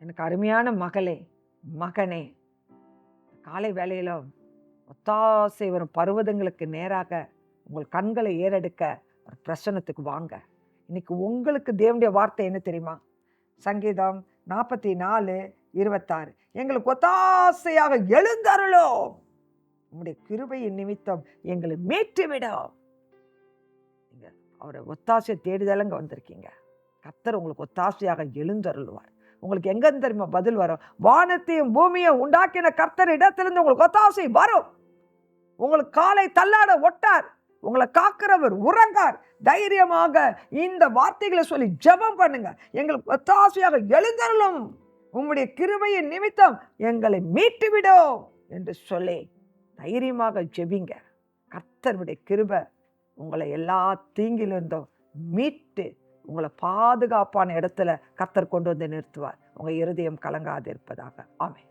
எனக்கு அருமையான மகளே, மகனே, காலை வேளையில ஒத்தாசை வரும் பர்வதங்களுக்கு நேராக உங்கள் கண்களை ஏறெடுக்க ஒரு பிரசன்னத்துக்கு வாங்க. இன்னைக்கு உங்களுக்கு தேவனுடைய வார்த்தை என்ன தெரியுமா? சங்கீதம் 44:26, எங்களுக்கு ஒத்தாசையாக எழுந்தருளும், உம்முடைய கிருபையின் நிமித்தம் எங்களை மீட்டுவிடும். நீங்க அவரை ஒத்தாசை தேடிதாலங்க வந்திருக்கீங்க. கர்த்தர் உங்களுக்கு ஒத்தாசையாக எழுந்தருளுவார். உங்களுக்கு எங்க தெரியுமா பதில் வரும்? வானத்தையும் பூமியும் உண்டாக்கின கர்த்தர் இடத்திலிருந்து உங்களுக்கு ஒத்தாசை வரும். உங்களுக்கு காலை தள்ளாட ஒட்டார். உங்களை காக்கிறவர் உறங்கார். தைரியமாக இந்த வார்த்தைகளை சொல்லி ஜெபம் பண்ணுங்க. எங்களுக்கு ஒத்தாசையாக எழுந்தருளும், உம்முடைய கிருபையின் நிமித்தம் எங்களை மீட்டுவிடும் என்று சொல்லி தைரியமாக ஜெபிங்க. கர்த்தருடைய கிருபை உங்களை எல்லா தீங்கிலிருந்தும் மீட்டு உங்களை பாதுகாப்பான இடத்துல கர்த்தர் கொண்டு வந்து நிறுத்துவார். உங்கள் இருதயம் கலங்காது இருப்பதாக. ஆமென்.